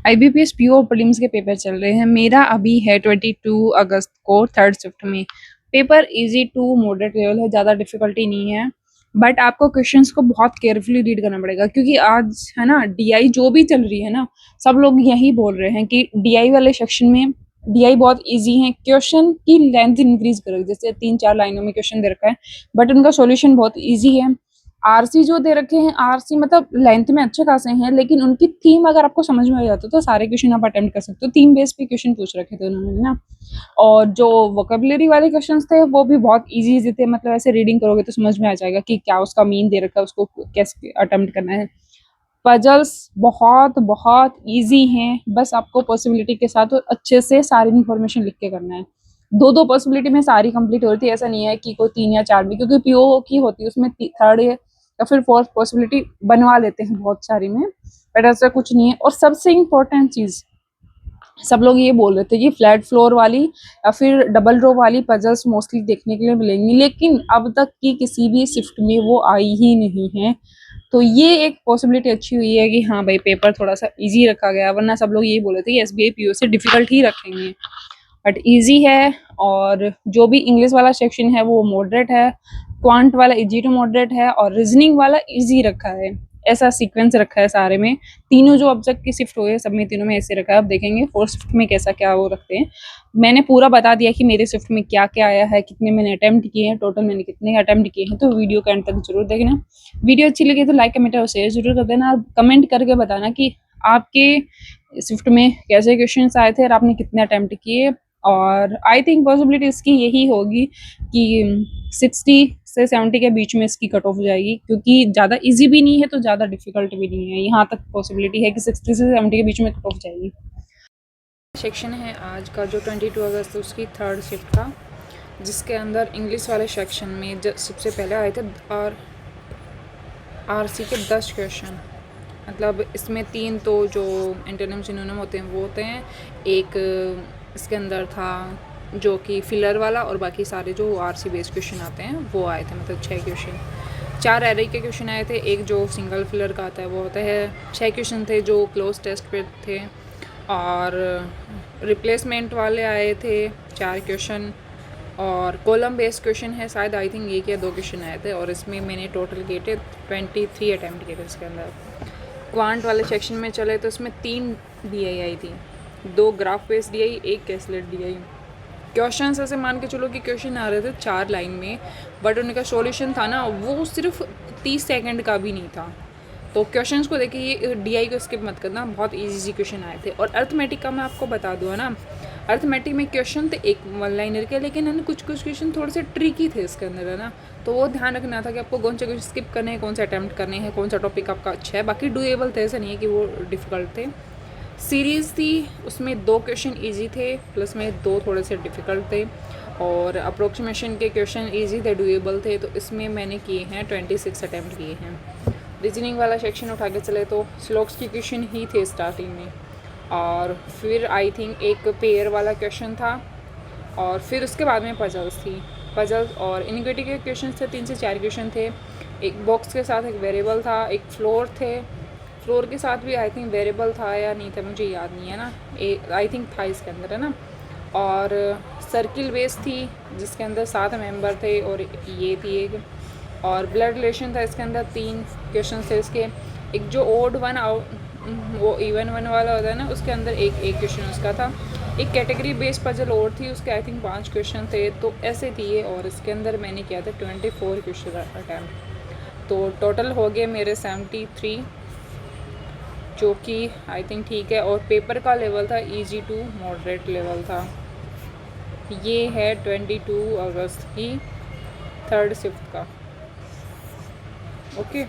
IBPS PO prelims के paper चल रहे हैं। मेरा अभी है 22 अगस्त को थर्ड शिफ्ट में। Paper easy to moderate level है, ज़्यादा डिफिकल्टी नहीं है, बट आपको क्वेश्चंस को बहुत केयरफुली रीड करना पड़ेगा, क्योंकि आज है ना डीआई जो भी चल रही है ना, सब लोग यही बोल रहे हैं कि डीआई वाले सेक्शन में डीआई बहुत इजी है, क्वेश्चन की लेंथ इंक्रीज करोगे, जैसे 3-4 लाइनों में क्वेश्चन दे रखा है, बट उनका सॉल्यूशन बहुत इजी है। आरसी जो दे रखे हैं, आरसी मतलब लेंथ में अच्छे खासे हैं, लेकिन उनकी थीम अगर आपको समझ में आ जाता तो सारे क्वेश्चन आप अटेम्प्ट कर सकते हो। थीम बेस पे क्वेश्चन पूछ रखे थे उन्होंने ना। और जो वोकेबुलरी वाले क्वेश्चंस थे वो भी बहुत इजी इजी थे, मतलब ऐसे रीडिंग करोगे तो समझ में आ जाएगा कि क्या उसका मीन दे रखा है, उसको कैसे अटेम्प्ट करना है। पजल्स बहुत बहुत इजी हैं, बस आपको पॉसिबिलिटी के साथ और अच्छे से सारी इन्फॉर्मेशन लिख के करना है। दो दो पॉसिबिलिटी में सारी कंप्लीट होती है, ऐसा नहीं है कि कोई 3 या 4 भी, क्योंकि पीओ की होती है उसमें थर्ड या फिर फोर्थ पॉसिबिलिटी बनवा लेते हैं बहुत सारी में, बट ऐसा कुछ नहीं है। और सबसे इम्पोर्टेंट चीज़, सब लोग ये बोल रहे थे कि फ्लैट फ्लोर वाली या फिर डबल रो वाली पजल्स मोस्टली देखने के लिए मिलेंगी, लेकिन अब तक की किसी भी शिफ्ट में वो आई ही नहीं है। तो ये एक पॉसिबिलिटी अच्छी हुई है कि हाँ भाई पेपर थोड़ा सा इजी रखा गया, वरना सब लोग यही बोल रहे थे कि एसबीआई पीओ से डिफिकल्ट ही रखेंगे, बट इजी है। और जो भी इंग्लिश वाला सेक्शन है वो मॉडरेट है, क्वांट वाला इजी टू मॉडरेट है, और रीजनिंग वाला इजी रखा है। ऐसा सीक्वेंस रखा है सारे में, तीनों जो अब तक की शिफ्ट हुए हैं सब में तीनों में ऐसे रखा है। अब देखेंगे फोर्थ शिफ्ट में कैसा क्या वो रखते हैं। मैंने पूरा बता दिया कि मेरे शिफ्ट में क्या क्या आया है, कितने मैंने अटेम्प्ट किए हैं, टोटल मैंने कितने अटेम्प्ट किए हैं। तो वीडियो के एंड तक जरूर देखना। वीडियो अच्छी लगी तो लाइक कमेंट और शेयर जरूर कर देना, और कमेंट करके बताना कि आपके शिफ्ट में कैसे क्वेश्चन आए थे और आपने कितने अटेम्प्ट किए। और आई थिंक पॉसिबिलिटी इसकी यही होगी कि 60 से 70 के बीच में इसकी कट ऑफ जाएगी, क्योंकि ज़्यादा इजी भी नहीं है तो ज़्यादा डिफिकल्ट भी नहीं है। यहाँ तक पॉसिबिलिटी है कि 60 से 70 के बीच में कट ऑफ जाएगी। सेक्शन है आज का जो 22 अगस्त उसकी थर्ड शिफ्ट का, जिसके अंदर इंग्लिश वाले सेक्शन में सबसे पहले आए थे और आरसी के 10 क्वेश्चन। मतलब इसमें 3 तो जो एंटोनिम सिनोनिम होते हैं वो होते हैं, एक इसके अंदर था जो कि फिलर वाला, और बाकी सारे जो आरसी बेस्ड क्वेश्चन आते हैं वो आए थे, मतलब 6 क्वेश्चन। 4 एरे के क्वेश्चन आए थे, एक जो सिंगल फिलर का आता है वो होता है। 6 क्वेश्चन थे जो क्लोज टेस्ट पे थे, और रिप्लेसमेंट वाले आए थे 4 क्वेश्चन, और कॉलम बेस्ड क्वेश्चन है शायद, आई थिंक 1 या 2 क्वेश्चन आए थे, और इसमें मैंने टोटल किए थे 23 अटैम्प्ट किए थे इसके अंदर। क्वांट वाले सेक्शन में चले तो इसमें 3 डीआई आई थी, 2 graph based DI, 1 caselet DI. Question ऐसे मान के चलो कि क्वेश्चन आ रहे थे 4 लाइन में, बट उनका सॉल्यूशन था ना वो सिर्फ 30 सेकंड का भी नहीं था। तो क्वेश्चंस को देखिए, ये डीआई को स्किप मत करना, बहुत इजी क्वेश्चन आए थे। और अर्थमेटिक का मैं आपको बता दूँ है ना, अर्थमेटिक में क्वेश्चन थे 1 वन लाइनर के, लेकिन है ना कुछ क्वेश्चन थोड़े से ट्रिकी थे इसके अंदर है ना, तो वो ध्यान रखना था कि आपको कौन से क्वेश्चन स्किप करने हैं, कौन से अटैम्प्ट करने हैं, कौन सा टॉपिक आपका अच्छा है। बाकी डूएबल थे, ऐसा नहीं है कि वो डिफ़िकल्ट थे। सीरीज़ थी, उसमें 2 क्वेश्चन इजी थे, प्लस में 2 थोड़े से डिफ़िकल्ट थे, और अप्रोक्सीमेशन के क्वेश्चन इजी थे, डूएबल थे। तो इसमें मैंने किए हैं 26 अटैम्प्ट किए हैं। रीजनिंग वाला सेक्शन उठा के चले तो स्लोक्स के क्वेश्चन ही थे स्टार्टिंग में, और फिर आई थिंक एक पेयर वाला क्वेश्चन था, और फिर उसके बाद में पजल्स थी। पजल्स और इनिक्विटी के क्वेश्चन थे, 3 से 4 क्वेश्चन थे। एक बॉक्स के साथ एक वेरिएबल था, एक फ्लोर थे, फ्लोर के साथ भी आई थिंक वेरिएबल था या नहीं था मुझे याद नहीं है ना, आई थिंक था इसके अंदर है ना। और सर्किल बेस थी जिसके अंदर 7 मेंबर थे, और ये थी एक, और ब्लड रिलेशन था इसके अंदर 3 क्वेश्चन थे इसके। एक जो ओड वन वो इवन वन वाला होता है ना, उसके अंदर एक क्वेश्चन उसका था। एक कैटेगरी बेस्ड पजल और थी, उसके आई थिंक 5 क्वेश्चन थे। तो ऐसे थी ये, और इसके अंदर मैंने किया था 24 क्वेश्चन अटैम्प्ट। तो टोटल हो गए मेरे 73, जो कि आई थिंक ठीक है। और पेपर का लेवल था इजी टू मॉडरेट लेवल था। ये है 22 अगस्त की थर्ड शिफ्ट का। ओके।